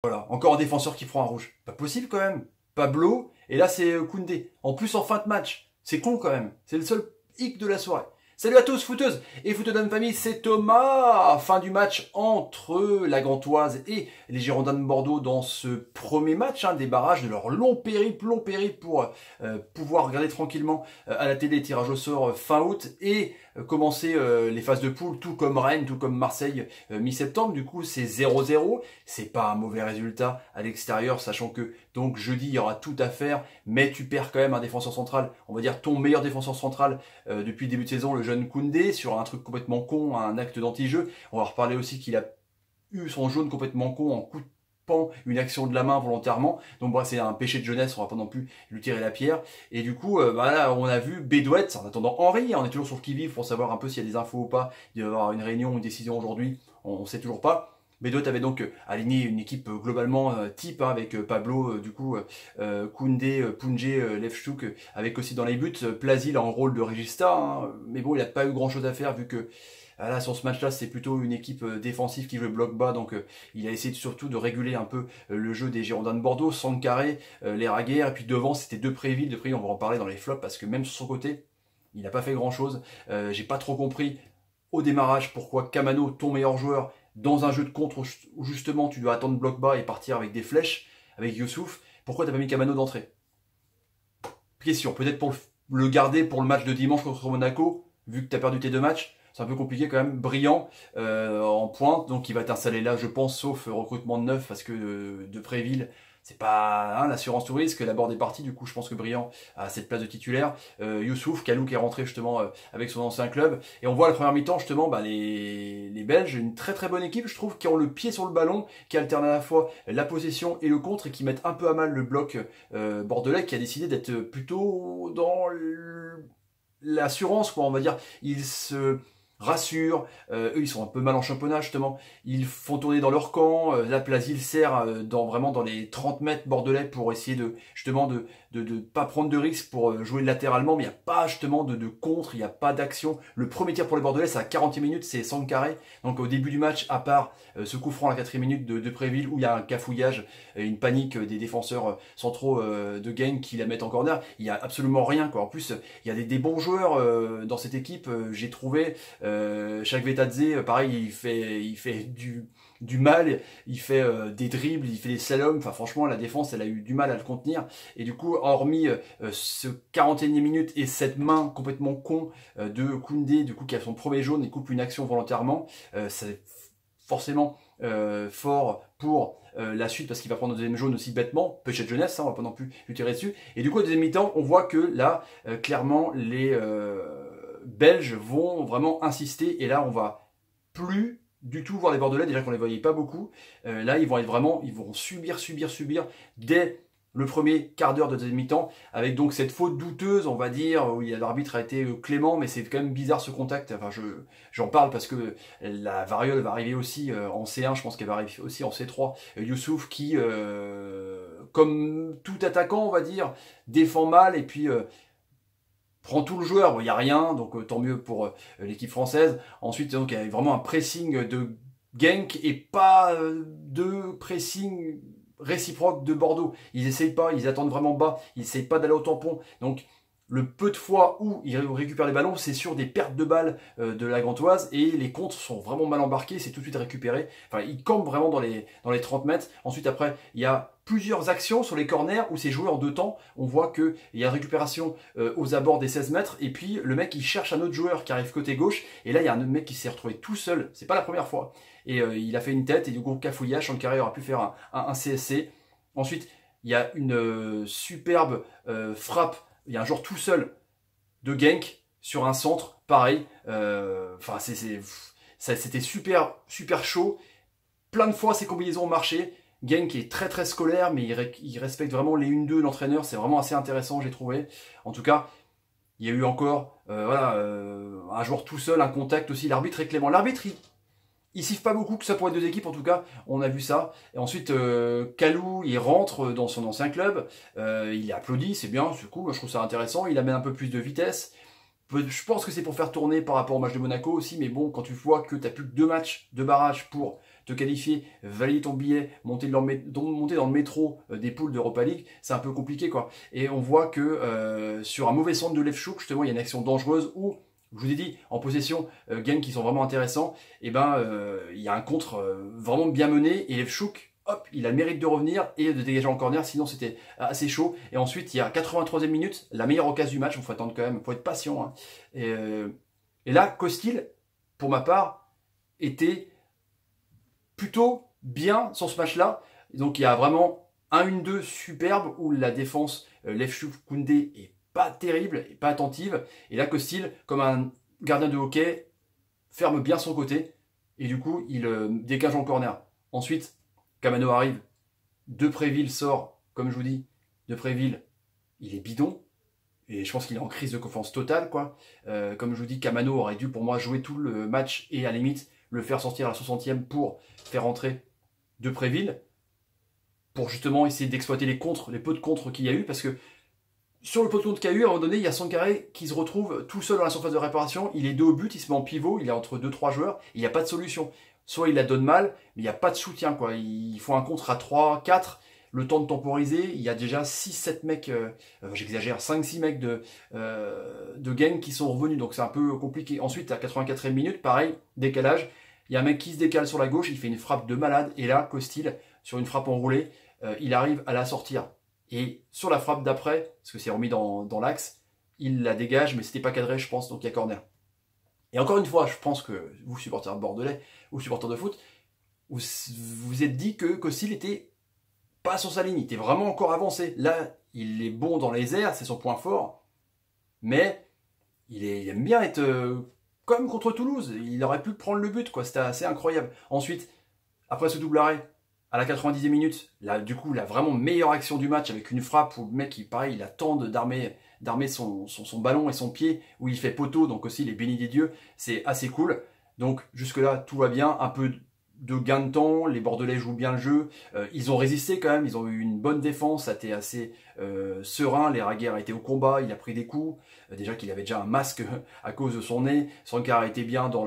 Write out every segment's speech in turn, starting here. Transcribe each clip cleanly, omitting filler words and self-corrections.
Voilà, encore un défenseur qui prend un rouge. Pas possible quand même. Pablo, et là c'est Koundé. En plus en fin de match. C'est con quand même. C'est le seul hic de la soirée. Salut à tous, footeuses et footeux de famille, c'est Thomas. Fin du match entre la Gantoise et les Girondins de Bordeaux dans ce premier match des barrages de leur long périple pour pouvoir regarder tranquillement à la télé les tirages au sort fin août et commencer les phases de poule, tout comme Rennes, tout comme Marseille mi-septembre. Du coup, c'est 0-0. C'est pas un mauvais résultat à l'extérieur, sachant que donc jeudi, il y aura tout à faire, mais tu perds quand même un défenseur central, on va dire ton meilleur défenseur central depuis le début de saison, le jeune Koundé, sur un truc complètement con, un acte d'anti-jeu. On va reparler aussi qu'il a eu son jaune complètement con en coupant une action de la main volontairement. Donc bref, c'est un péché de jeunesse, on va pas non plus lui tirer la pierre. Et du coup, là, on a vu Bédouette, en attendant Henry, on est toujours sur le qui-vive pour savoir un peu s'il y a des infos ou pas. Il va y avoir une réunion, une décision aujourd'hui, on sait toujours pas. Bédouette avait donc aligné une équipe globalement type avec Pablo, du coup Koundé, Pounjé, Lefchuk, avec aussi dans les buts Plasil en rôle de régista, mais bon il n'a pas eu grand chose à faire vu que là sur ce match-là c'est plutôt une équipe défensive qui veut bloc bas, donc il a essayé surtout de réguler un peu le jeu des Girondins de Bordeaux, Sankaré, les Raguer, et puis devant c'était Depréville, on va en parler dans les flops parce que même sur son côté il n'a pas fait grand chose. J'ai pas trop compris au démarrage pourquoi Kamano, ton meilleur joueur, dans un jeu de contre où justement tu dois attendre bloc bas et partir avec des flèches, avec Youssouf, pourquoi t'as pas mis Kamano d'entrée? Question, peut-être pour le garder pour le match de dimanche contre Monaco, vu que t'as perdu tes deux matchs, c'est un peu compliqué quand même. Brillant en pointe, donc il va t'installer là, je pense, sauf recrutement de neuf, parce que de Préville, c'est pas l'assurance tout risque, la board est partie, du coup je pense que Brillant a cette place de titulaire. Youssouf, Kalou qui est rentré justement avec son ancien club, et on voit à la première mi-temps justement les Belges, une très très bonne équipe je trouve, qui ont le pied sur le ballon, qui alternent à la fois la possession et le contre, et qui mettent un peu à mal le bloc bordelais, qui a décidé d'être plutôt dans l'assurance, quoi, on va dire. Ils se rassurent, eux ils sont un peu mal en championnat justement, ils font tourner dans leur camp, la Plasil sert vraiment dans les 30 mètres bordelais pour essayer de justement de pas prendre de risques pour jouer latéralement, mais il n'y a pas justement de contre, il n'y a pas d'action. Le premier tir pour les bordelais c'est à 40e minute, c'est Sankaré, donc au début du match, à part ce coup franc à la 4e minute de Préville où il y a un cafouillage, une panique des défenseurs centraux de Genk qui la mettent en corner, il n'y a absolument rien, quoi. En plus il y a des bons joueurs dans cette équipe, j'ai trouvé Shaq Vetadze, pareil, il fait du mal, il fait des dribbles, il fait des slaloms, enfin franchement la défense elle a eu du mal à le contenir, et du coup hormis ce 41e minute et cette main complètement con de Koundé, du coup qui a son premier jaune et coupe une action volontairement, c'est forcément fort pour la suite parce qu'il va prendre un deuxième jaune aussi bêtement, péché de jeunesse, on va pas non plus lui tirer dessus, et du coup au deuxième mi-temps on voit que là clairement les Belges vont vraiment insister, et là on va plus du tout voir les Bordelais, déjà qu'on les voyait pas beaucoup. Là ils vont être vraiment, ils vont subir dès le premier quart d'heure de deuxième mi-temps, avec donc cette faute douteuse, on va dire, où l'arbitre a été clément, mais c'est quand même bizarre ce contact. Enfin, j'en parle parce que la variole va arriver aussi en C1, je pense qu'elle va arriver aussi en C3. Youssouf qui, comme tout attaquant, on va dire, défend mal et puis prend tout le joueur, il n'y a rien, donc tant mieux pour l'équipe française. Ensuite, donc, il y a vraiment un pressing de Genk et pas de pressing réciproque de Bordeaux. Ils essayent pas, ils attendent vraiment bas, ils essayent pas d'aller au tampon. Donc, le peu de fois où ils récupèrent les ballons, c'est sur des pertes de balles de la Gantoise, et les contres sont vraiment mal embarqués, c'est tout de suite récupéré. Enfin, ils campent vraiment dans les 30 mètres. Ensuite, après, il y a plusieurs actions sur les corners où c'est joué en deux temps. On voit qu'il y a une récupération aux abords des 16 mètres, et puis le mec il cherche un autre joueur qui arrive côté gauche, et là il y a un autre mec qui s'est retrouvé tout seul, c'est pas la première fois, et il a fait une tête, et du coup cafouillage, Sankaré aura pu faire un CSC. Ensuite, il y a une superbe frappe, il y a un joueur tout seul de Genk sur un centre, pareil, enfin c'était super chaud, plein de fois ces combinaisons ont marché. Genk est très très scolaire, mais il respecte vraiment les 1-2, l'entraîneur, c'est vraiment assez intéressant, j'ai trouvé. En tout cas, il y a eu encore un joueur tout seul, un contact aussi, l'arbitre est clément. L'arbitre, il siffle pas beaucoup, que ça pour les deux équipes, en tout cas, on a vu ça. Et ensuite, Kalou, il rentre dans son ancien club, il est applaudi, c'est bien, du coup, moi, je trouve ça intéressant, il amène un peu plus de vitesse. Je pense que c'est pour faire tourner par rapport au match de Monaco aussi, mais bon, quand tu vois que tu n'as plus que 2 matchs de barrage pour te qualifier, valider ton billet, monter dans le métro des poules d'Europa League, c'est un peu compliqué quoi. Et on voit que sur un mauvais centre de Lefchuk, justement, il y a une action dangereuse où, je vous ai dit, en possession, gains qui sont vraiment intéressants, et il y a un contre vraiment bien mené, et Lefchuk, hop, il a le mérite de revenir et de dégager en corner, sinon c'était assez chaud. Et ensuite, il y a 83e minute, la meilleure occasion du match, il faut attendre quand même, il faut être patient. Hein. Et là, Costil, pour ma part, était plutôt bien sur ce match-là. Donc il y a vraiment un 1-2 superbe où la défense Lefchuk Koundé est pas terrible et pas attentive. Et là, Costil, comme un gardien de hockey, ferme bien son côté. Et du coup, il dégage en corner. Ensuite, Kamano arrive. Depréville sort, comme je vous dis. Depréville, il est bidon. Et je pense qu'il est en crise de confiance totale, quoi. Comme je vous dis, Kamano aurait dû pour moi jouer tout le match et à la limite le faire sortir à la 60e pour faire entrer Depréville. Pour justement essayer d'exploiter les peu de contres qu'il y a eu. Parce que sur le pot de contre qu'il y a eu, à un moment donné, il y a Sankaré qui se retrouve tout seul dans la surface de réparation. Il est dos au but, il se met en pivot, il est entre 2-3 joueurs. Il n'y a pas de solution. Soit il la donne mal, mais il n'y a pas de soutien, quoi. Il faut un contre à 3, 4. Le temps de temporiser, il y a déjà 6-7 mecs, j'exagère, 5-6 mecs de gang qui sont revenus, donc c'est un peu compliqué. Ensuite, à 84e minute, pareil, décalage, il y a un mec qui se décale sur la gauche, il fait une frappe de malade, et là, Costil, sur une frappe enroulée, il arrive à la sortir. Et sur la frappe d'après, parce que c'est remis dans l'axe, il la dégage, mais c'était pas cadré, je pense, donc il y a corner. Et encore une fois, je pense que vous, supporters bordelais, ou supporters de foot, vous vous êtes dit que Costil était pas sur sa ligne, il était vraiment encore avancé. Là, il est bon dans les airs, c'est son point fort, mais il aime bien être comme contre Toulouse. Il aurait pu prendre le but, quoi. C'était assez incroyable. Ensuite, après ce double arrêt, à la 90e minute, là, du coup, la vraiment meilleure action du match avec une frappe où le mec, pareil, il attend d'armer son ballon et son pied, où il fait poteau, donc aussi il est béni des dieux. C'est assez cool. Donc, jusque-là, tout va bien. Un peu de gain de temps, les Bordelais jouent bien le jeu, ils ont résisté quand même, ils ont eu une bonne défense, ça a été assez serein, les Raguer a été au combat, il a pris des coups, déjà qu'il avait déjà un masque à cause de son nez, Sankar était bien dans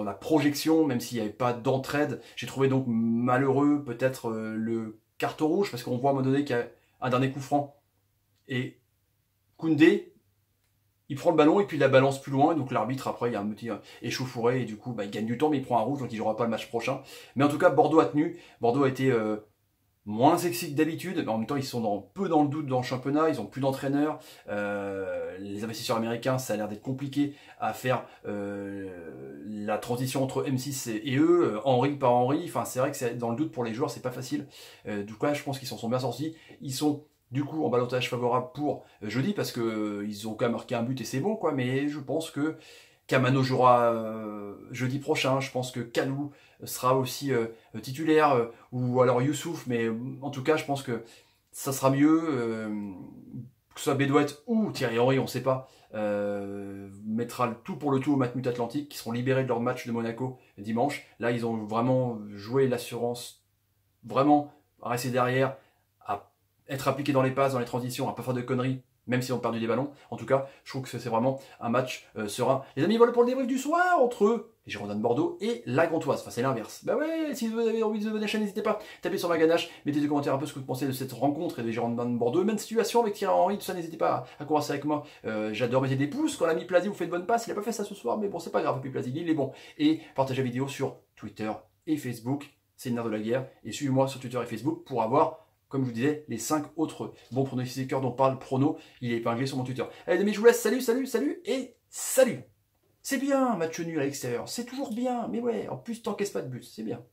la projection, même s'il n'y avait pas d'entraide. J'ai trouvé donc malheureux peut-être le carton rouge, parce qu'on voit à un moment donné qu'il y a un dernier coup franc, et Koundé, il prend le ballon et puis il la balance plus loin. Et donc l'arbitre, après, il y a un petit échauffouré. Et du coup, il gagne du temps, mais il prend un rouge. Donc il ne jouera pas le match prochain. Mais en tout cas, Bordeaux a tenu. Bordeaux a été moins sexy que d'habitude. Mais en même temps, ils sont peu dans le doute dans le championnat. Ils n'ont plus d'entraîneur. Les investisseurs américains, ça a l'air d'être compliqué à faire la transition entre M6 et eux. Henry par Henry. Enfin, c'est vrai que c'est dans le doute pour les joueurs, c'est pas facile. Du coup, là, je pense qu'ils s'en sont bien sortis. Ils sont du coup en ballottage favorable pour jeudi parce que ils ont quand même marqué un but et c'est bon quoi, mais je pense que Kamano jouera jeudi prochain, je pense que Kalou sera aussi titulaire ou alors Youssouf, mais en tout cas je pense que ça sera mieux que ce soit Bédouette ou Thierry Henry, on ne sait pas, mettra le tout pour le tout au Matmut Atlantique qui seront libérés de leur match de Monaco dimanche. Là ils ont vraiment joué l'assurance, vraiment rester derrière, être appliqué dans les passes, dans les transitions, à pas faire de conneries, même si on perdu des ballons. En tout cas, je trouve que c'est vraiment un match serein. Les amis, voilà pour le débrief du soir entre les Girondins de Bordeaux et la Gantoise. Enfin, c'est l'inverse. Bah ouais, si vous avez envie de vous abonner à la chaîne, n'hésitez pas. Tapez sur ma ganache, mettez des commentaires un peu ce que vous pensez de cette rencontre et des Girondins de Bordeaux. Même situation avec Thierry Henry, tout ça, n'hésitez pas à converser avec moi. J'adore mettre des pouces. Quand l'ami Plazy vous fait de bonnes passes, il a pas fait ça ce soir, mais bon, c'est pas grave, puis Plazy, il est bon. Et partagez la vidéo sur Twitter et Facebook. C'est une art de la guerre. Et suivez-moi sur Twitter et Facebook pour avoir, comme je vous disais, les 5 autres bons pronostiqueurs dont parle Prono, il est épinglé sur mon Twitter. Allez, amis, je vous laisse. Salut, salut, salut et salut. C'est bien, match nul à l'extérieur. C'est toujours bien. Mais ouais, en plus, t'encaisses pas de but. C'est bien.